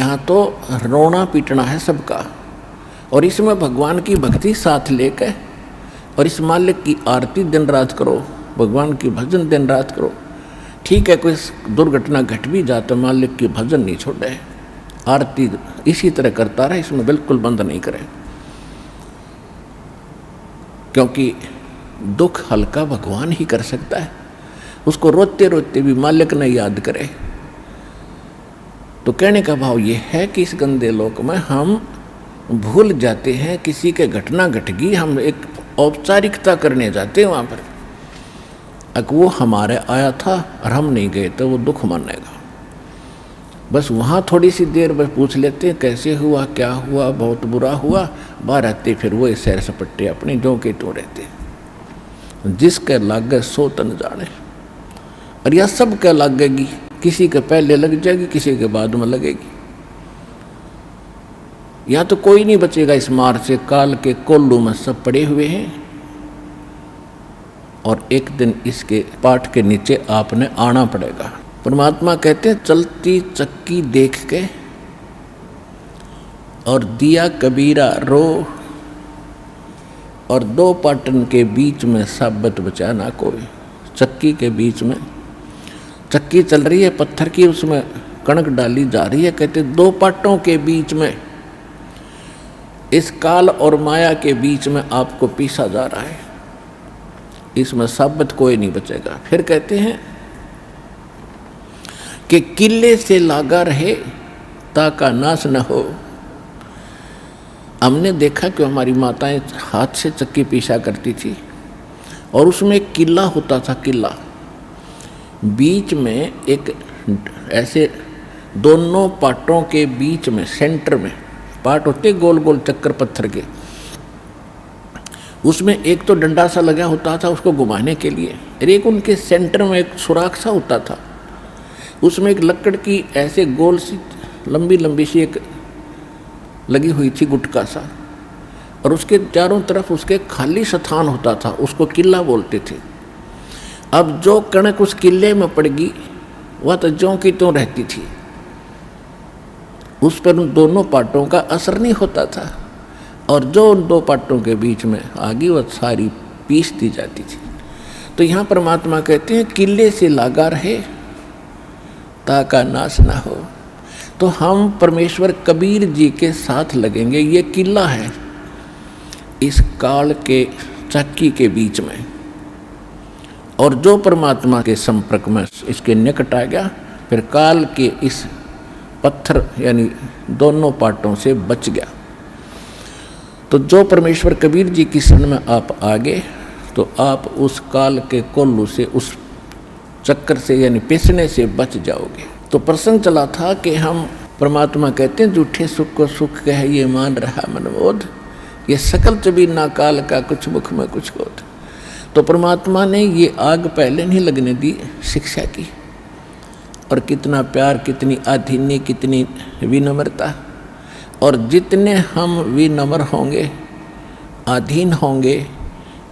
यहाँ तो रोना पीटना है सबका, और इसमें भगवान की भक्ति साथ लेकर और इस मालिक की आरती दिन रात करो, भगवान की भजन दिन रात करो। ठीक है, कोई दुर्घटना घट भी जाता, मालिक की भजन नहीं छोड़े, आरती इसी तरह करता रहे, इसमें बिल्कुल बंद नहीं करे, क्योंकि दुख हल्का भगवान ही कर सकता है। उसको रोते रोते भी मालिक ने याद करे। तो कहने का भाव ये है कि इस गंदे लोक में हम भूल जाते हैं, किसी के घटना घट गई, हम एक औपचारिकता करने जाते हैं वहाँ पर, अगर वो हमारे आया था और हम नहीं गए तो वो दुख मानेगा। बस वहाँ थोड़ी सी देर बस पूछ लेते हैं कैसे हुआ, क्या हुआ, बहुत बुरा हुआ, बाहर आते फिर वो सैर सपट्टे अपने जो के तो रहते। जिसके लागे सो तन जाने, और यह सब क्या लगेगी, किसी के पहले लग जाएगी, किसी के बाद में लगेगी। या तो कोई नहीं बचेगा इस मार से, काल के कोल्लू में सब पड़े हुए हैं, और एक दिन इसके पाठ के नीचे आपने आना पड़ेगा। परमात्मा कहते हैं चलती चक्की देख के और दिया कबीरा रो, और दो पाटन के बीच में साबत बचा ना कोई। चक्की के बीच में चक्की चल रही है पत्थर की, उसमें कणक डाली जा रही है, कहते दो पाटों के बीच में, इस काल और माया के बीच में आपको पीसा जा रहा है, इसमें साबत कोई नहीं बचेगा। फिर कहते हैं कि किले से लागा रहे ताका नाश न हो। हमने देखा कि हमारी माताएं हाथ से चक्की पीसा करती थी, और उसमें एक किला होता था, किला बीच में एक ऐसे दोनों पाटों के बीच में सेंटर में पाट होते गोल गोल चक्कर पत्थर के, उसमें एक तो डंडा सा लगा होता था उसको घुमाने के लिए, और एक उनके सेंटर में एक सुराख सा होता था, उसमें एक लकड़ की ऐसे गोल सी लंबी लंबी सी एक लगी हुई थी गुटका सा, और उसके चारों तरफ उसके खाली स्थान होता था, उसको किला बोलते थे। अब जो कणक उस किले में पड़ गई वह तो ज्यों की त्यों रहती थी, उस पर उन दोनों पाटों का असर नहीं होता था, और जो उन दो पाटों के बीच में आ गई वह सारी पीस दी जाती थी। तो यहाँ परमात्मा कहते हैं किले से लागा रहे ताका नाश ना हो। तो हम परमेश्वर कबीर जी के साथ लगेंगे, ये किला है इस काल के चक्की के बीच में, और जो परमात्मा के संपर्क में इसके निकट आ गया, फिर काल के इस पत्थर यानी दोनों पाटों से बच गया। तो जो परमेश्वर कबीर जी की शरण में आप आ गए, तो आप उस काल के कोल्लू से, उस चक्कर से यानी पिसने से बच जाओगे। तो प्रसंग चला था कि हम परमात्मा कहते हैं झूठे सुख को सुख कह ये मान रहा मनबोध, ये सकल चबी ना काल का कुछ मुख में कुछ बोध। तो परमात्मा ने ये आग पहले नहीं लगने दी शिक्षा की, और कितना प्यार, कितनी आधीन्य, कितनी विनम्रता, और जितने हम विनम्र होंगे, आधीन होंगे,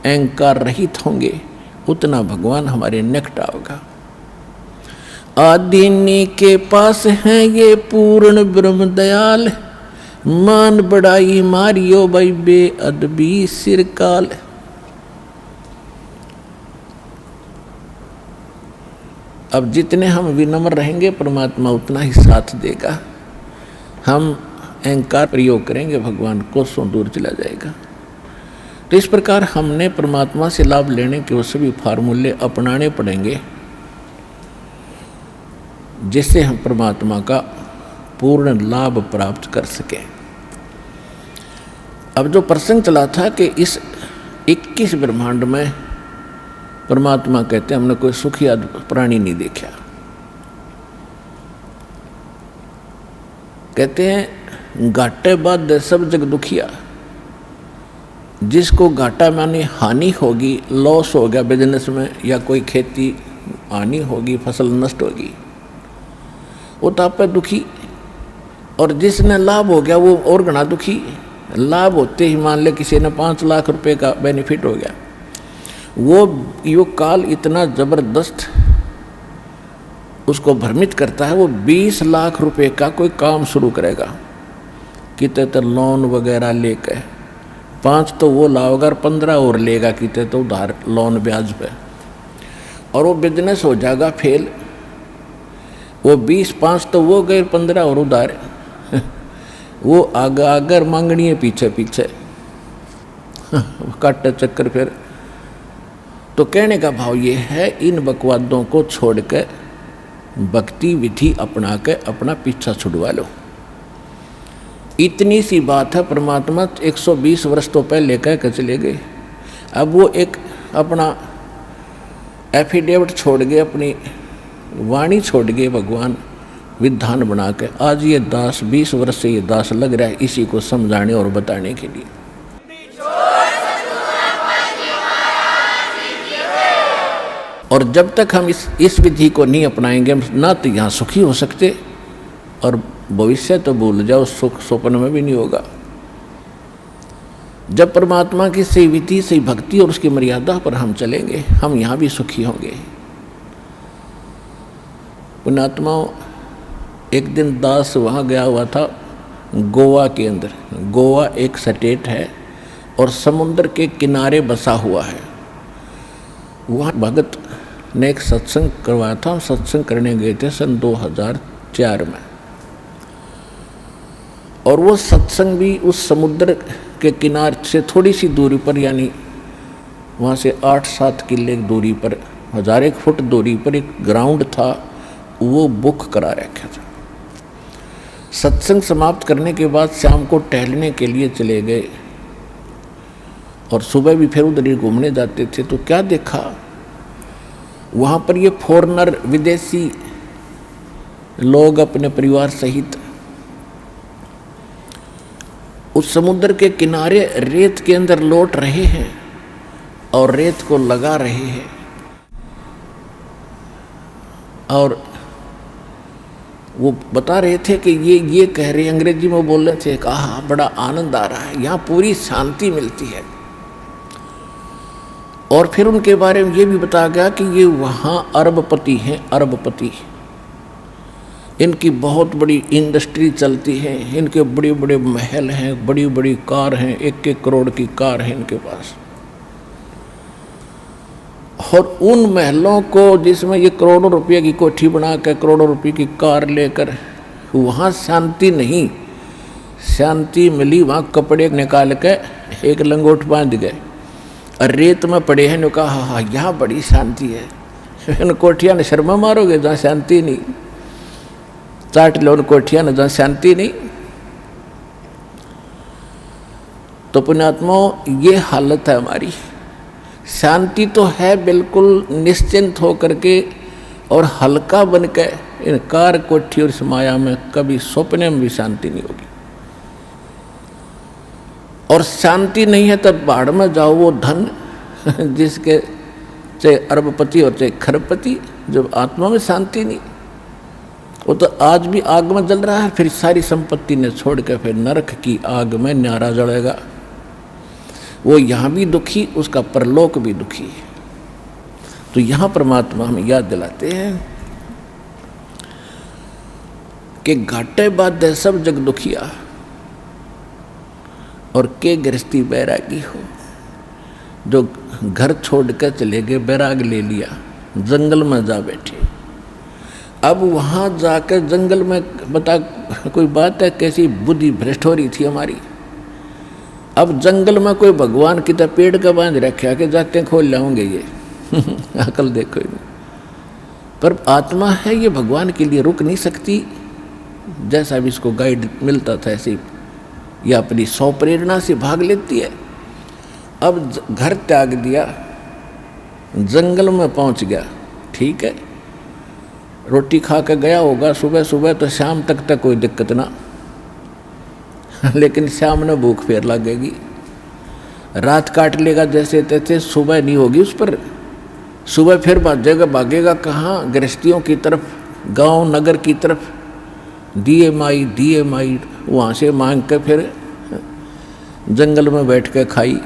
अहंकार रहित होंगे, उतना भगवान हमारे निकट आओगा। आधीनी के पास हैं ये पूर्ण ब्रह्म दयाल, मान बढ़ाई मारियो भाई बेअदबी सिरकाल। अब जितने हम विनम्र रहेंगे परमात्मा उतना ही साथ देगा, हम अहंकार प्रयोग करेंगे भगवान कोसों दूर चला जाएगा। तो इस प्रकार हमने परमात्मा से लाभ लेने के वो सभी फार्मूले अपनाने पड़ेंगे, जिससे हम परमात्मा का पूर्ण लाभ प्राप्त कर सकें। अब जो प्रसंग चला था कि इस 21 ब्रह्मांड में परमात्मा कहते हैं हमने कोई सुखी प्राणी नहीं देखा। कहते हैं घाटे बाद सब जग दुखिया। जिसको घाटा माने हानि होगी, लॉस हो गया बिजनेस में, या कोई खेती हानि होगी, फसल नष्ट होगी, वो तो आप पे दुखी, और जिसने लाभ हो गया वो और घना दुखी। लाभ होते ही मान ले किसी ने 5 लाख रुपए का बेनिफिट हो गया, वो यो काल इतना जबरदस्त उसको भ्रमित करता है, वो 20 लाख रुपए का कोई काम शुरू करेगा, कितने तो लोन वगैरह लेके 5 तो वो लाओगा और 15 और लेगा, कितने तो उधार लोन ब्याज पे, और वो बिजनेस हो जाएगा फेल। वो 20-5 तो वो गए, 15 और उधार वो आगे आगर मांगनी है पीछे पीछे काटे चक्कर फिर। तो कहने का भाव ये है, इन बकवादों को छोड़ के भक्ति विधि अपना के अपना पीछा छुड़वा लो। इतनी सी बात है, परमात्मा 120 वर्ष तो पहले कह के चले गए। अब वो एक अपना एफिडेविट छोड़ गए, अपनी वाणी छोड़ गए भगवान विधान बना के। आज ये दास 20 वर्ष से ये दास लग रहा है इसी को समझाने और बताने के लिए। और जब तक हम इस विधि को नहीं अपनाएंगे, हम ना तो यहाँ सुखी हो सकते और भविष्य तो भूल जाओ, सुख स्वप्न में भी नहीं होगा। जब परमात्मा की सही विधि, सही भक्ति और उसकी मर्यादा पर हम चलेंगे, हम यहाँ भी सुखी होंगे। पुण्यात्माओं, एक दिन दास वहाँ गया हुआ था गोवा के अंदर। गोवा एक स्टेट है और समुद्र के किनारे बसा हुआ है। वहाँ भगत ने एक सत्संग करवाया था। हम सत्संग करने गए थे सन 2004 में, और वो सत्संग भी उस समुद्र के किनारे से थोड़ी सी दूरी पर, यानी वहाँ से 8-7 किले दूरी पर, 1000 फुट दूरी पर एक ग्राउंड था, वो बुक करा रखा था। सत्संग समाप्त करने के बाद शाम को टहलने के लिए चले गए और सुबह भी फिर उधर ही घूमने जाते थे। तो क्या देखा, वहाँ पर ये फॉरेनर, विदेशी लोग अपने परिवार सहित उस समुद्र के किनारे रेत के अंदर लौट रहे हैं और रेत को लगा रहे हैं। और वो बता रहे थे कि ये कह रहे, अंग्रेजी में बोल रहे थे, कहा बड़ा आनंद आ रहा है, यहाँ पूरी शांति मिलती है। और फिर उनके बारे में ये भी बताया गया कि ये वहाँ अरबपति हैं, अरबपति। इनकी बहुत बड़ी इंडस्ट्री चलती है, इनके बड़े बड़े महल हैं, बड़ी बड़ी कार हैं, 1-1 करोड़ की कार है इनके पास। और उन महलों को जिसमें ये करोड़ों रुपये की कोठी बना कर, करोड़ों रुपये की कार लेकर, वहाँ शांति नहीं। शांति मिली वहाँ कपड़े निकाल के एक लंगोट बांध गए और रेत में पड़े हैं। ने कहा हाँ यहाँ बड़ी शांति है। इन कोठिया ने शर्मा मारोगे जहाँ शांति नहीं, चाट लो उन कोठिया ने जहाँ शांति नहीं। तो पुण्यात्माओं, ये हालत है हमारी। शांति तो है बिल्कुल निश्चिंत हो करके और हल्का बन के, इन कार कोठी और इस माया में कभी सपने में भी शांति नहीं होगी। और शांति नहीं है तब बाढ़ में जाओ, वो धन जिसके चाहे अरबपति और चाहे खरबपति, जब आत्मा में शांति नहीं, वो तो आज भी आग में जल रहा है, फिर सारी संपत्ति ने छोड़ के फिर नरक की आग में न्यारा जलेगा। वो यहाँ भी दुखी, उसका परलोक भी दुखी। तो यहाँ परमात्मा हमें याद दिलाते हैं कि घाटे बाधे सब जग दुखिया और के गृहस्थी बैरागी हो। जो घर छोड़ कर चले गए, बैराग ले लिया, जंगल में जा बैठे। अब वहाँ जाकर जंगल में बता कोई बात है, कैसी बुद्धि भ्रष्ट हो रही थी हमारी। अब जंगल में कोई भगवान की तरह पेड़ का बांध रखा कि जाते खोल लाऊंगे ये अकल देखो। पर आत्मा है ये, भगवान के लिए रुक नहीं सकती। जैसा भी इसको गाइड मिलता था ऐसे ये अपनी सौ प्रेरणा से भाग लेती है। अब घर त्याग दिया, जंगल में पहुंच गया, ठीक है, रोटी खा के गया होगा सुबह सुबह, तो शाम तक कोई दिक्कत ना लेकिन शाम में भूख फिर लगेगी, रात काट लेगा जैसे तैसे, सुबह नहीं होगी उस पर। सुबह फिर भागेगा कहाँ, गृहस्थियों की तरफ, गांव नगर की तरफ, दिए माई वहाँ से मांग के फिर जंगल में बैठ के खाई।